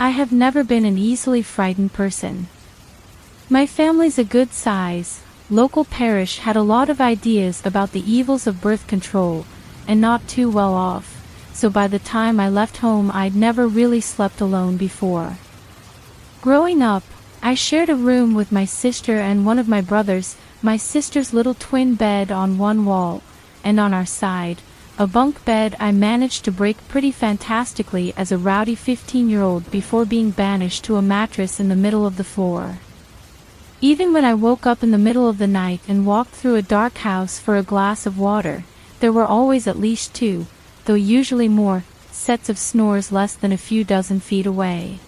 I have never been an easily frightened person. My family's a good size, local parish had a lot of ideas about the evils of birth control, and not too well off, so by the time I left home I'd never really slept alone before. Growing up, I shared a room with my sister and one of my brothers, my sister's little twin bed on one wall, and on our side, a bunk bed I managed to break pretty fantastically as a rowdy 15-year-old before being banished to a mattress in the middle of the floor. Even when I woke up in the middle of the night and walked through a dark house for a glass of water, there were always at least two, though usually more, sets of snores less than a few dozen feet away.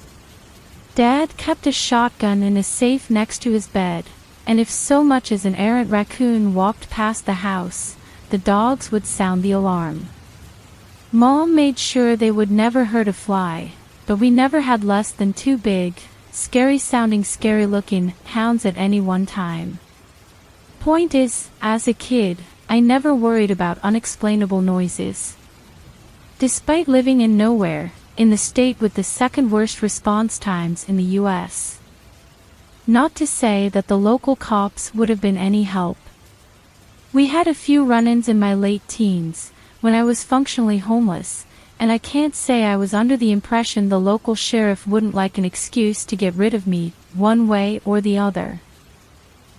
Dad kept a shotgun in a safe next to his bed, and if so much as an errant raccoon walked past the house, the dogs would sound the alarm. Mom made sure they would never hurt a fly, but we never had less than two big, scary-sounding, scary-looking hounds at any one time. Point is, as a kid, I never worried about unexplainable noises. Despite living in nowhere, in the state with the second worst response times in the U.S. Not to say that the local cops would have been any help. We had a few run-ins in my late teens, when I was functionally homeless, and I can't say I was under the impression the local sheriff wouldn't like an excuse to get rid of me, one way or the other.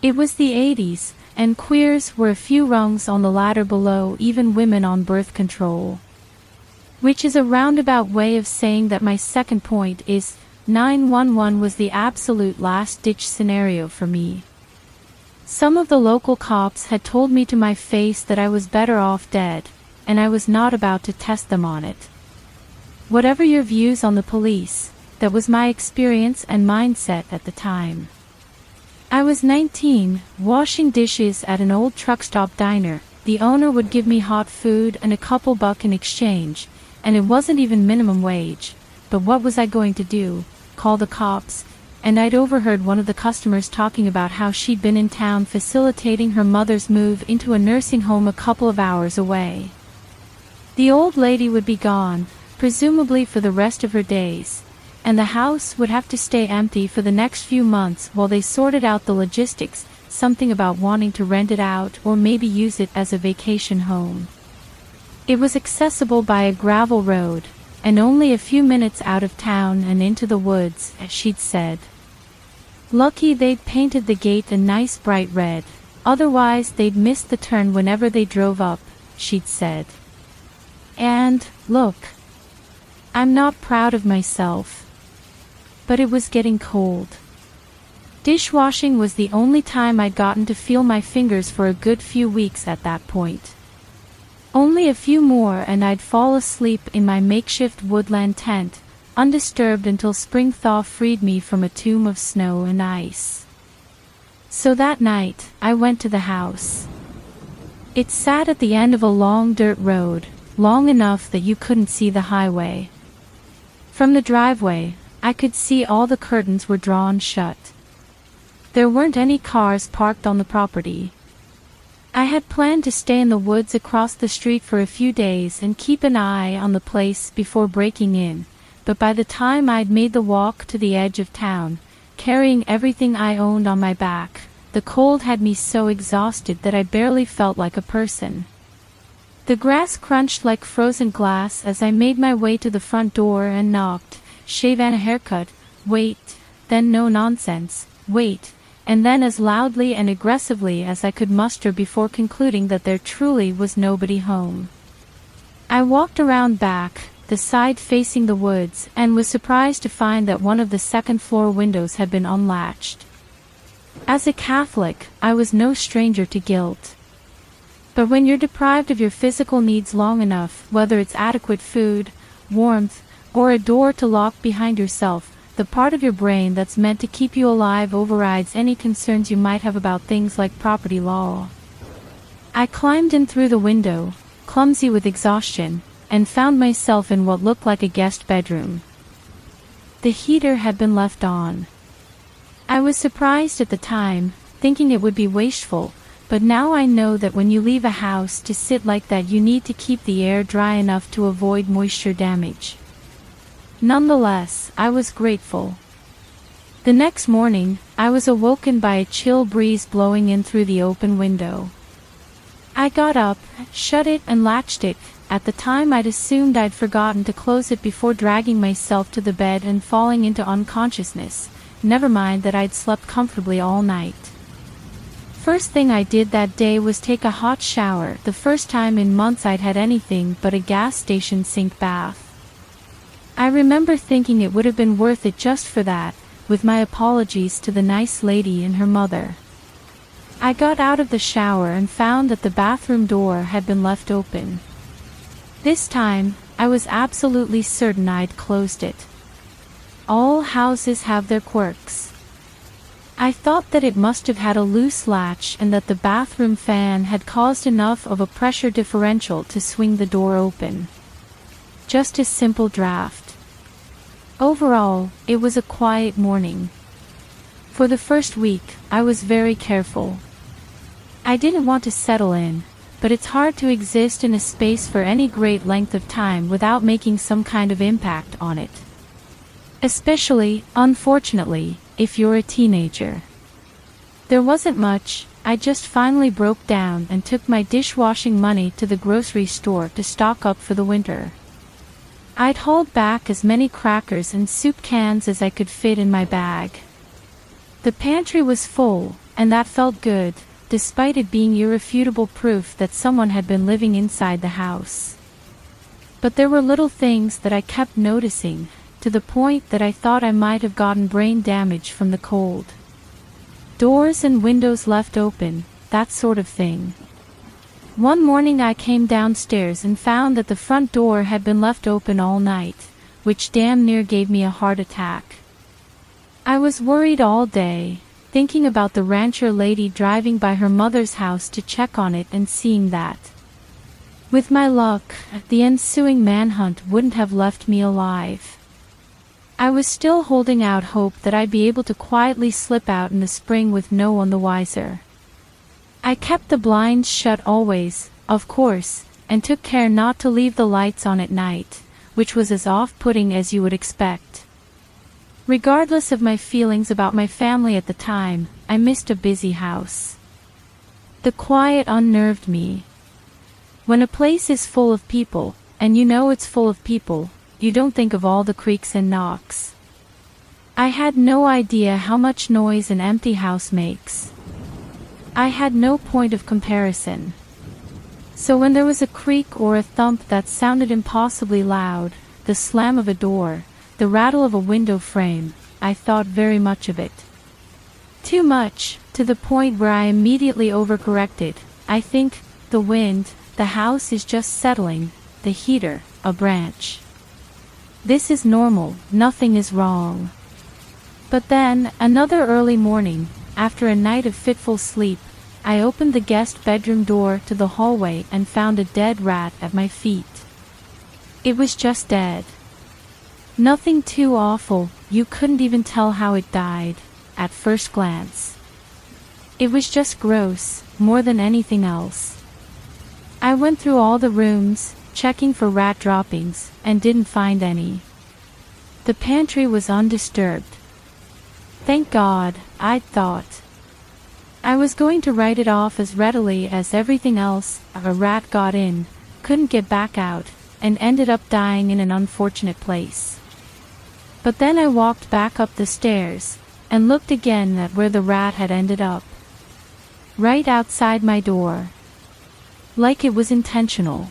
It was the 80s, and queers were a few rungs on the ladder below even women on birth control. Which is a roundabout way of saying that my second point is, 911 was the absolute last-ditch scenario for me. Some of the local cops had told me to my face that I was better off dead, and I was not about to test them on it. Whatever your views on the police, that was my experience and mindset at the time. I was 19, washing dishes at an old truck stop diner. The owner would give me hot food and a couple bucks in exchange, and it wasn't even minimum wage. But what was I going to do? Call the cops? And I'd overheard one of the customers talking about how she'd been in town facilitating her mother's move into a nursing home a couple of hours away. The old lady would be gone, presumably for the rest of her days, and the house would have to stay empty for the next few months while they sorted out the logistics, something about wanting to rent it out or maybe use it as a vacation home. It was accessible by a gravel road, and only a few minutes out of town and into the woods, as she'd said. Lucky they'd painted the gate a nice bright red, otherwise they'd miss the turn whenever they drove up, she'd said. And, look, I'm not proud of myself, but it was getting cold. Dishwashing was the only time I'd gotten to feel my fingers for a good few weeks at that point. Only a few more and I'd fall asleep in my makeshift woodland tent, undisturbed until spring thaw freed me from a tomb of snow and ice. So that night, I went to the house. It sat at the end of a long dirt road, long enough that you couldn't see the highway. From the driveway, I could see all the curtains were drawn shut. There weren't any cars parked on the property. I had planned to stay in the woods across the street for a few days and keep an eye on the place before breaking in, but by the time I'd made the walk to the edge of town, carrying everything I owned on my back, the cold had me so exhausted that I barely felt like a person. The grass crunched like frozen glass as I made my way to the front door and knocked. Shave and a haircut, wait, then no nonsense, wait, and then as loudly and aggressively as I could muster before concluding that there truly was nobody home. I walked around back, the side facing the woods, and was surprised to find that one of the second-floor windows had been unlatched. As a Catholic, I was no stranger to guilt. But when you're deprived of your physical needs long enough, whether it's adequate food, warmth, or a door to lock behind yourself, the part of your brain that's meant to keep you alive overrides any concerns you might have about things like property law. I climbed in through the window, clumsy with exhaustion, and found myself in what looked like a guest bedroom. The heater had been left on. I was surprised at the time, thinking it would be wasteful, but now I know that when you leave a house to sit like that you need to keep the air dry enough to avoid moisture damage. Nonetheless, I was grateful. The next morning, I was awoken by a chill breeze blowing in through the open window. I got up, shut it and latched it. At the time I'd assumed I'd forgotten to close it before dragging myself to the bed and falling into unconsciousness, never mind that I'd slept comfortably all night. First thing I did that day was take a hot shower, the first time in months I'd had anything but a gas station sink bath. I remember thinking it would have been worth it just for that, with my apologies to the nice lady and her mother. I got out of the shower and found that the bathroom door had been left open. This time, I was absolutely certain I'd closed it. All houses have their quirks. I thought that it must have had a loose latch and that the bathroom fan had caused enough of a pressure differential to swing the door open. Just a simple draft. Overall, it was a quiet morning. For the first week, I was very careful. I didn't want to settle in, but it's hard to exist in a space for any great length of time without making some kind of impact on it. Especially, unfortunately, if you're a teenager. There wasn't much. I just finally broke down and took my dishwashing money to the grocery store to stock up for the winter. I'd hauled back as many crackers and soup cans as I could fit in my bag. The pantry was full, and that felt good, despite it being irrefutable proof that someone had been living inside the house. But there were little things that I kept noticing, to the point that I thought I might have gotten brain damage from the cold. Doors and windows left open, that sort of thing. One morning I came downstairs and found that the front door had been left open all night, which damn near gave me a heart attack. I was worried all day, thinking about the rancher lady driving by her mother's house to check on it and seeing that. With my luck, the ensuing manhunt wouldn't have left me alive. I was still holding out hope that I'd be able to quietly slip out in the spring with no one the wiser. I kept the blinds shut always, of course, and took care not to leave the lights on at night, which was as off-putting as you would expect. Regardless of my feelings about my family at the time, I missed a busy house. The quiet unnerved me. When a place is full of people, and you know it's full of people, you don't think of all the creaks and knocks. I had no idea how much noise an empty house makes. I had no point of comparison. So when there was a creak or a thump that sounded impossibly loud, the slam of a door, the rattle of a window frame, I thought very much of it. Too much, to the point where I immediately overcorrected. I think, the wind, the house is just settling, the heater, a branch. This is normal, nothing is wrong. But then, another early morning, after a night of fitful sleep, I opened the guest bedroom door to the hallway and found a dead rat at my feet. It was just dead. Nothing too awful, you couldn't even tell how it died, at first glance. It was just gross, more than anything else. I went through all the rooms, checking for rat droppings, and didn't find any. The pantry was undisturbed. Thank God, I'd thought. I was going to write it off as readily as everything else. A rat got in, couldn't get back out, and ended up dying in an unfortunate place. But then I walked back up the stairs, and looked again at where the rat had ended up. Right outside my door. Like it was intentional.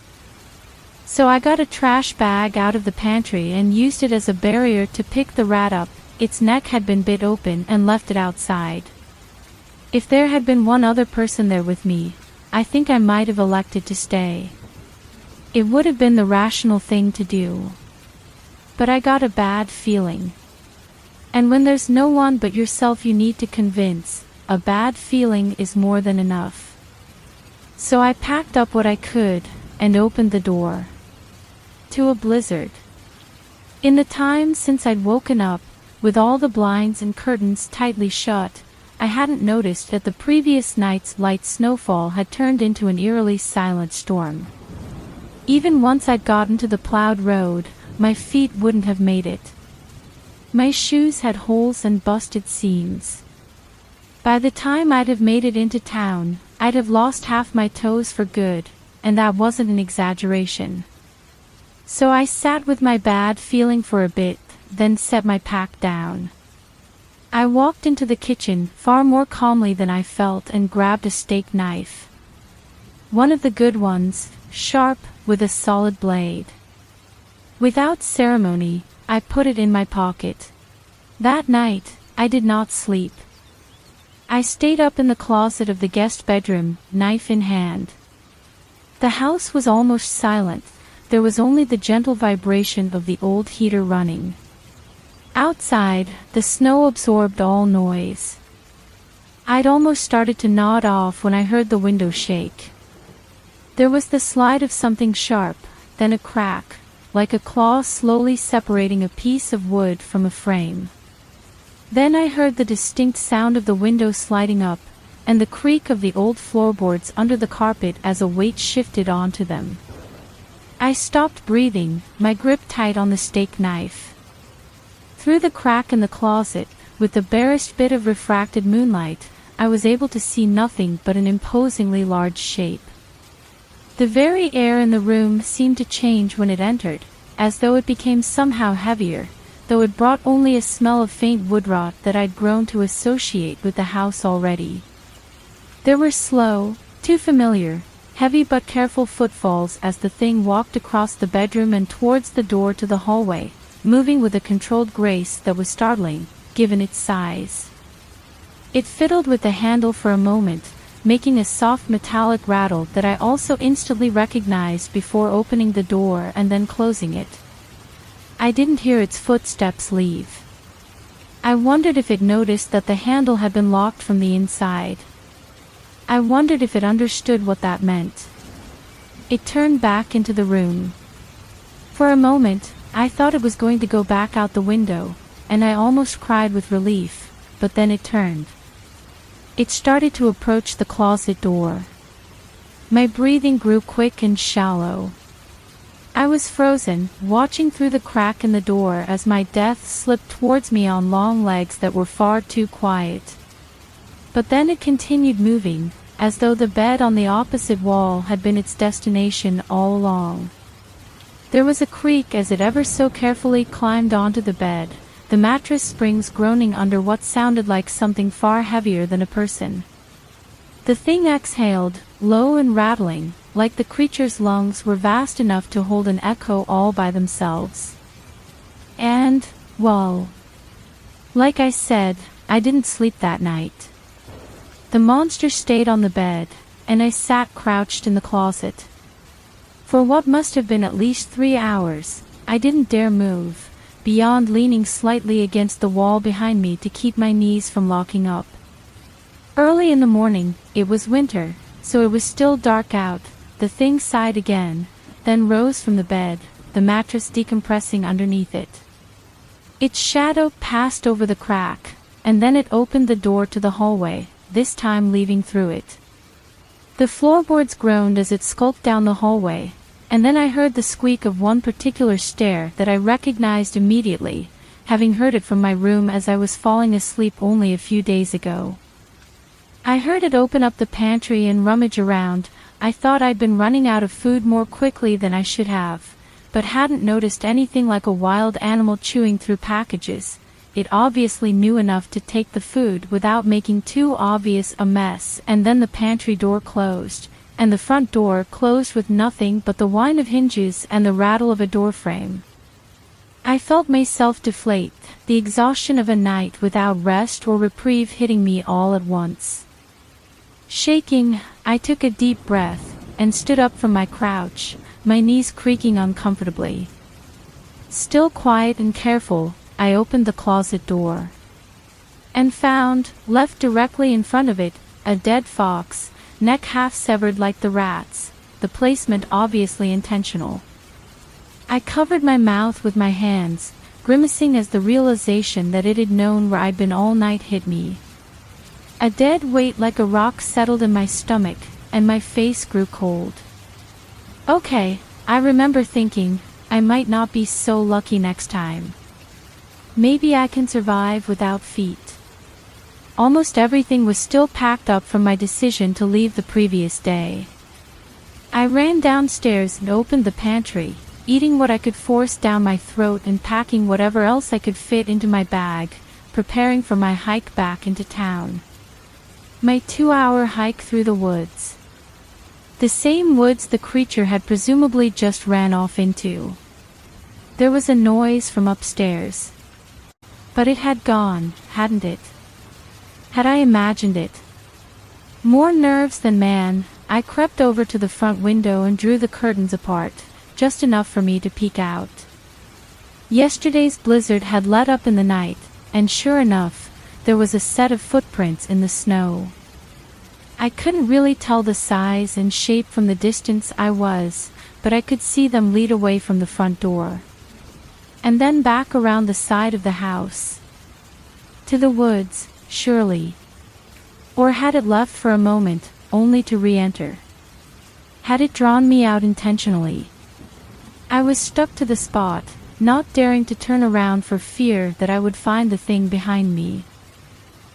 So I got a trash bag out of the pantry and used it as a barrier to pick the rat up. Its neck had been bit open and left it outside. If there had been one other person there with me, I think I might have elected to stay. It would have been the rational thing to do. But I got a bad feeling. And when there's no one but yourself you need to convince, a bad feeling is more than enough. So I packed up what I could, and opened the door. To a blizzard. In the time since I'd woken up, with all the blinds and curtains tightly shut, I hadn't noticed that the previous night's light snowfall had turned into an eerily silent storm. Even once I'd gotten to the plowed road, my feet wouldn't have made it. My shoes had holes and busted seams. By the time I'd have made it into town, I'd have lost half my toes for good, and that wasn't an exaggeration. So I sat with my bad feeling for a bit, then set my pack down. I walked into the kitchen far more calmly than I felt and grabbed a steak knife. One of the good ones, sharp, with a solid blade. Without ceremony, I put it in my pocket. That night, I did not sleep. I stayed up in the closet of the guest bedroom, knife in hand. The house was almost silent. There was only the gentle vibration of the old heater running. Outside, the snow absorbed all noise. I'd almost started to nod off when I heard the window shake. There was the slide of something sharp, then a crack, like a claw slowly separating a piece of wood from a frame. Then I heard the distinct sound of the window sliding up, and the creak of the old floorboards under the carpet as a weight shifted onto them. I stopped breathing, my grip tight on the steak knife. Through the crack in the closet, with the barest bit of refracted moonlight, I was able to see nothing but an imposingly large shape. The very air in the room seemed to change when it entered, as though it became somehow heavier, though it brought only a smell of faint woodrot that I'd grown to associate with the house already. There were slow, too familiar, heavy but careful footfalls as the thing walked across the bedroom and towards the door to the hallway, moving with a controlled grace that was startling, given its size. It fiddled with the handle for a moment, making a soft metallic rattle that I also instantly recognized before opening the door and then closing it. I didn't hear its footsteps leave. I wondered if it noticed that the handle had been locked from the inside. I wondered if it understood what that meant. It turned back into the room. For a moment, I thought it was going to go back out the window, and I almost cried with relief, but then it turned. It started to approach the closet door. My breathing grew quick and shallow. I was frozen, watching through the crack in the door as my death slipped towards me on long legs that were far too quiet. But then it continued moving, as though the bed on the opposite wall had been its destination all along. There was a creak as it ever so carefully climbed onto the bed, the mattress springs groaning under what sounded like something far heavier than a person. The thing exhaled, low and rattling, like the creature's lungs were vast enough to hold an echo all by themselves. And, well, like I said, I didn't sleep that night. The monster stayed on the bed, and I sat crouched in the closet. For what must have been at least 3 hours, I didn't dare move, beyond leaning slightly against the wall behind me to keep my knees from locking up. Early in the morning, it was winter, so it was still dark out. The thing sighed again, then rose from the bed, the mattress decompressing underneath it. Its shadow passed over the crack, and then it opened the door to the hallway, this time leaving through it. The floorboards groaned as it skulked down the hallway, and then I heard the squeak of one particular stair that I recognized immediately, having heard it from my room as I was falling asleep only a few days ago. I heard it open up the pantry and rummage around. I thought I'd been running out of food more quickly than I should have, but hadn't noticed anything like a wild animal chewing through packages. It obviously knew enough to take the food without making too obvious a mess, and then the pantry door closed, and the front door closed with nothing but the whine of hinges and the rattle of a doorframe. I felt myself deflate, the exhaustion of a night without rest or reprieve hitting me all at once. Shaking, I took a deep breath, and stood up from my crouch, my knees creaking uncomfortably. Still quiet and careful, I opened the closet door. And found, left directly in front of it, a dead fox, neck half severed like the rat's, the placement obviously intentional. I covered my mouth with my hands, grimacing as the realization that it had known where I'd been all night hit me. A dead weight like a rock settled in my stomach, and my face grew cold. Okay, I remember thinking, I might not be so lucky next time. Maybe I can survive without feet. Almost everything was still packed up from my decision to leave the previous day. I ran downstairs and opened the pantry, eating what I could force down my throat and packing whatever else I could fit into my bag, preparing for my hike back into town. My 2-hour hike through the woods. The same woods the creature had presumably just ran off into. There was a noise from upstairs. But it had gone, hadn't it? Had I imagined it? More nerves than man, I crept over to the front window and drew the curtains apart, just enough for me to peek out. Yesterday's blizzard had let up in the night, and sure enough, there was a set of footprints in the snow. I couldn't really tell the size and shape from the distance I was, but I could see them lead away from the front door. And then back around the side of the house. To the woods, surely. Or had it left for a moment, only to re-enter? Had it drawn me out intentionally? I was stuck to the spot, not daring to turn around for fear that I would find the thing behind me.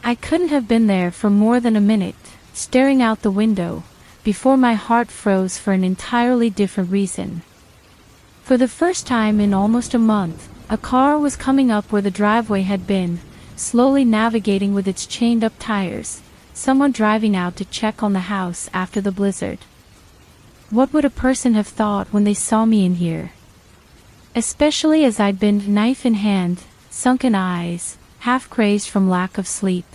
I couldn't have been there for more than a minute, staring out the window, before my heart froze for an entirely different reason. For the first time in almost a month, a car was coming up where the driveway had been, slowly navigating with its chained-up tires, someone driving out to check on the house after the blizzard. What would a person have thought when they saw me in here? Especially as I'd been knife in hand, sunken eyes, half crazed from lack of sleep.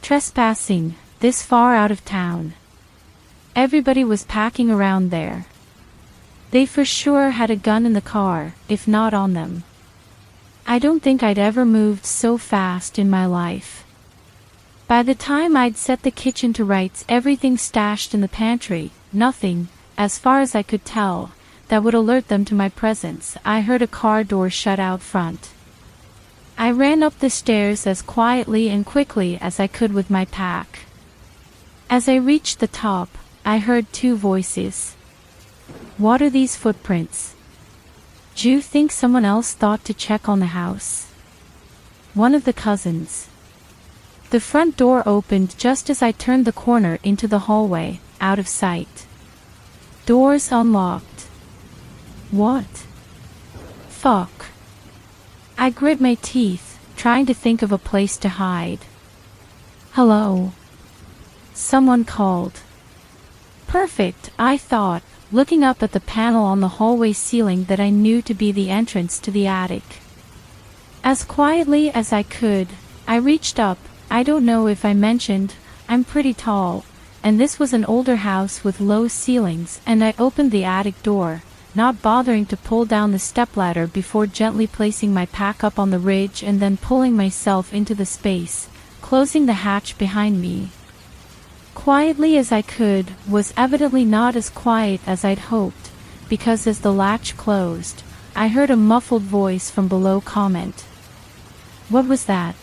Trespassing, this far out of town. Everybody was packing around there. They for sure had a gun in the car, if not on them. I don't think I'd ever moved so fast in my life. By the time I'd set the kitchen to rights, everything stashed in the pantry, nothing, as far as I could tell, that would alert them to my presence. I heard a car door shut out front. I ran up the stairs as quietly and quickly as I could with my pack. As I reached the top, I heard two voices. What are these footprints? Do you think someone else thought to check on the house? One of the cousins. The front door opened just as I turned the corner into the hallway, out of sight. Doors unlocked. What? Fuck. I grit my teeth, trying to think of a place to hide. Hello? Someone called. Perfect, I thought, looking up at the panel on the hallway ceiling that I knew to be the entrance to the attic. As quietly as I could, I reached up. I don't know if I mentioned, I'm pretty tall, and this was an older house with low ceilings, and I opened the attic door, not bothering to pull down the stepladder before gently placing my pack up on the ridge and then pulling myself into the space, closing the hatch behind me. Quietly as I could was evidently not as quiet as I'd hoped, because as the latch closed, I heard a muffled voice from below comment. What was that?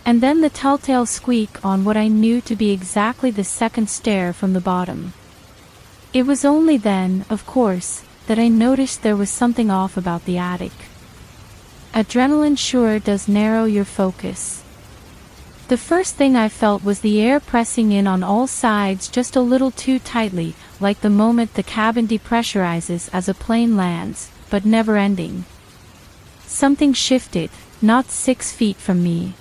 And then the telltale squeak on what I knew to be exactly the second stair from the bottom. It was only then, of course, that I noticed there was something off about the attic. Adrenaline sure does narrow your focus. The first thing I felt was the air pressing in on all sides just a little too tightly, like the moment the cabin depressurizes as a plane lands, but never ending. Something shifted, not 6 feet from me.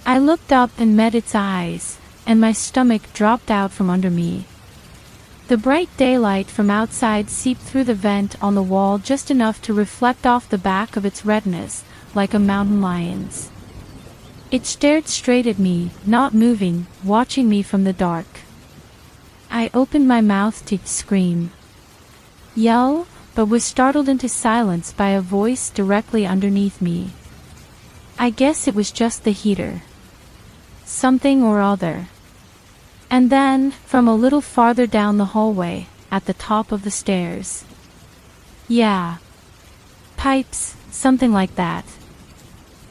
I looked up and met its eyes, and my stomach dropped out from under me. The bright daylight from outside seeped through the vent on the wall just enough to reflect off the back of its retinas, like a mountain lion's. It stared straight at me, not moving, watching me from the dark. I opened my mouth to scream. Yell, but was startled into silence by a voice directly underneath me. I guess it was just the heater. Something or other. And then, from a little farther down the hallway, at the top of the stairs. Yeah. Pipes, something like that.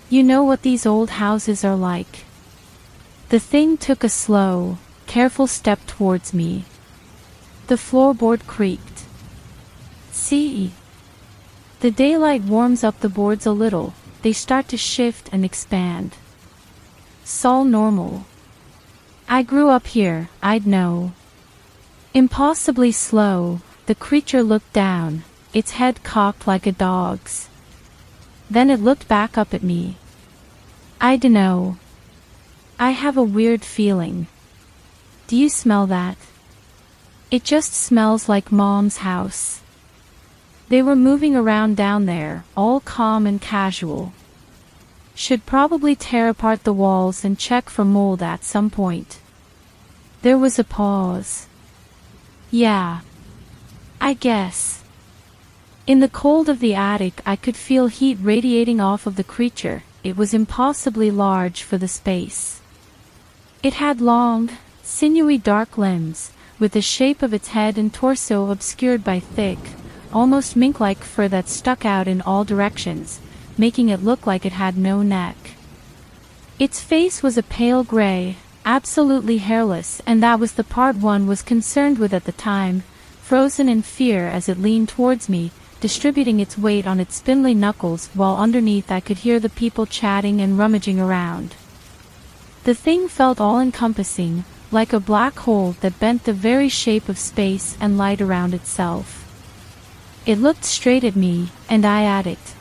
You know what these old houses are like. The thing took a slow, careful step towards me. The floorboard creaked. See? The daylight warms up the boards a little, they start to shift and expand. Sol normal. I grew up here, I'd know. Impossibly slow, the creature looked down, its head cocked like a dog's. Then it looked back up at me. I dunno. I have a weird feeling. Do you smell that? It just smells like Mom's house. They were moving around down there, all calm and casual. Should probably tear apart the walls and check for mold at some point. There was a pause. Yeah. I guess. In the cold of the attic I could feel heat radiating off of the creature. It was impossibly large for the space. It had long, sinewy dark limbs, with the shape of its head and torso obscured by thick, almost mink-like fur that stuck out in all directions, making it look like it had no neck. Its face was a pale gray, absolutely hairless, and that was the part one was concerned with at the time, frozen in fear as it leaned towards me, distributing its weight on its spindly knuckles while underneath I could hear the people chatting and rummaging around. The thing felt all-encompassing, like a black hole that bent the very shape of space and light around itself. It looked straight at me, and I at it.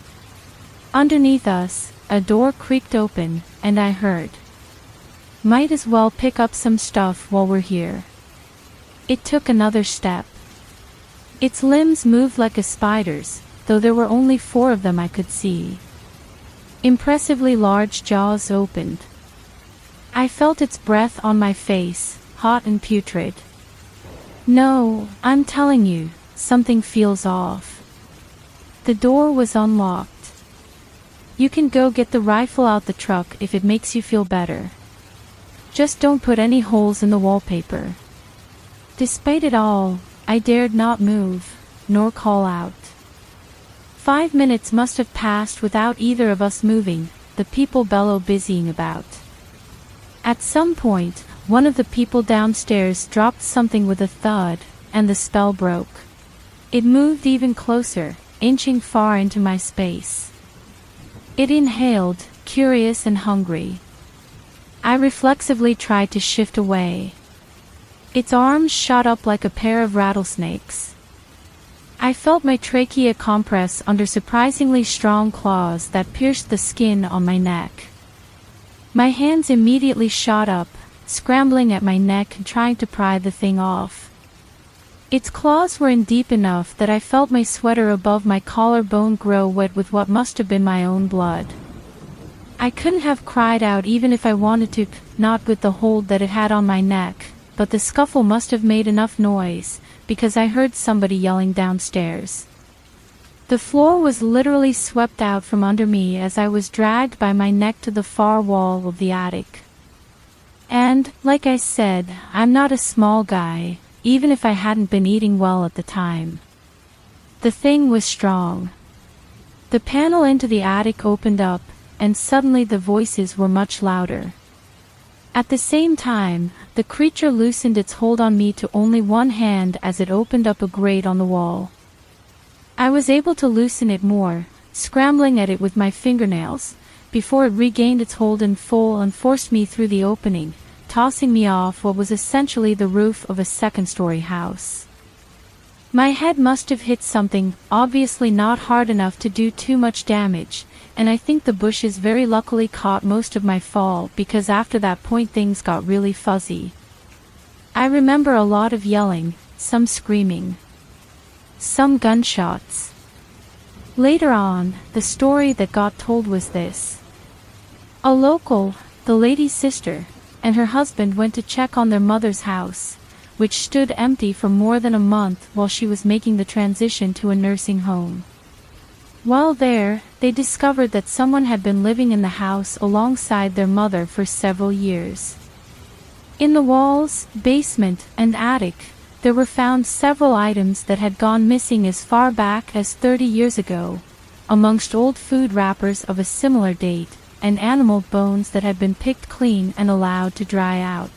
Underneath us, a door creaked open, and I heard. Might as well pick up some stuff while we're here. It took another step. Its limbs moved like a spider's, though there were only 4 of them I could see. Impressively large jaws opened. I felt its breath on my face, hot and putrid. No, I'm telling you, something feels off. The door was unlocked. You can go get the rifle out the truck if it makes you feel better. Just don't put any holes in the wallpaper. Despite it all, I dared not move, nor call out. 5 minutes must have passed without either of us moving, the people below busying about. At some point, one of the people downstairs dropped something with a thud, and the spell broke. It moved even closer, inching far into my space. It inhaled, curious and hungry. I reflexively tried to shift away. Its arms shot up like a pair of rattlesnakes. I felt my trachea compress under surprisingly strong claws that pierced the skin on my neck. My hands immediately shot up, scrambling at my neck and trying to pry the thing off. Its claws were in deep enough that I felt my sweater above my collarbone grow wet with what must have been my own blood. I couldn't have cried out even if I wanted to, not with the hold that it had on my neck, but the scuffle must have made enough noise, because I heard somebody yelling downstairs. The floor was literally swept out from under me as I was dragged by my neck to the far wall of the attic. And, like I said, I'm not a small guy, even if I hadn't been eating well at the time. The thing was strong. The panel into the attic opened up, and suddenly the voices were much louder. At the same time, the creature loosened its hold on me to only one hand as it opened up a grate on the wall. I was able to loosen it more, scrambling at it with my fingernails, before it regained its hold in full and forced me through the opening, tossing me off what was essentially the roof of a second-story house. My head must have hit something, obviously not hard enough to do too much damage, and I think the bushes very luckily caught most of my fall because after that point things got really fuzzy. I remember a lot of yelling, some screaming. Some gunshots. Later on, the story that got told was this. A local, the lady's sister, and her husband went to check on their mother's house, which stood empty for more than a month while she was making the transition to a nursing home. While there, they discovered that someone had been living in the house alongside their mother for several years. In the walls, basement, and attic, there were found several items that had gone missing as far back as 30 years ago, amongst old food wrappers of a similar date, and animal bones that had been picked clean and allowed to dry out.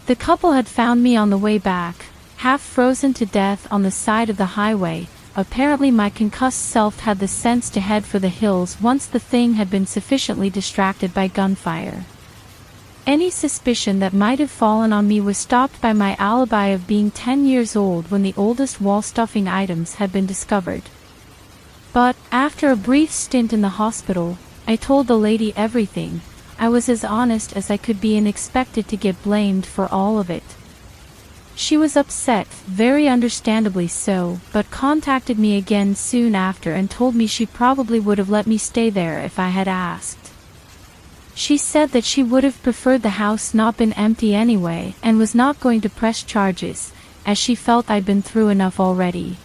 The couple had found me on the way back, half frozen to death on the side of the highway, apparently my concussed self had the sense to head for the hills once the thing had been sufficiently distracted by gunfire. Any suspicion that might have fallen on me was stopped by my alibi of being 10 years old when the oldest wall-stuffing items had been discovered. But, after a brief stint in the hospital, I told the lady everything. I was as honest as I could be and expected to get blamed for all of it. She was upset, very understandably so, but contacted me again soon after and told me she probably would have let me stay there if I had asked. She said that she would have preferred the house not been empty anyway and was not going to press charges, as she felt I'd been through enough already.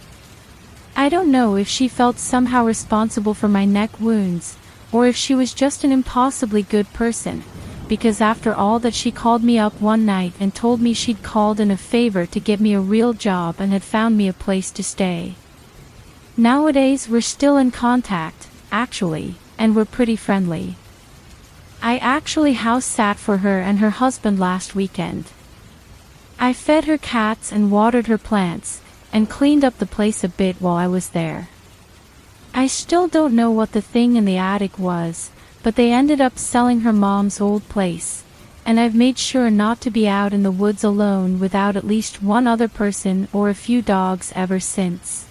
I don't know if she felt somehow responsible for my neck wounds, or if she was just an impossibly good person, because after all that she called me up one night and told me she'd called in a favor to get me a real job and had found me a place to stay. Nowadays we're still in contact, actually, and we're pretty friendly. I actually house sat for her and her husband last weekend. I fed her cats and watered her plants, and cleaned up the place a bit while I was there. I still don't know what the thing in the attic was, but they ended up selling her mom's old place, and I've made sure not to be out in the woods alone without at least one other person or a few dogs ever since.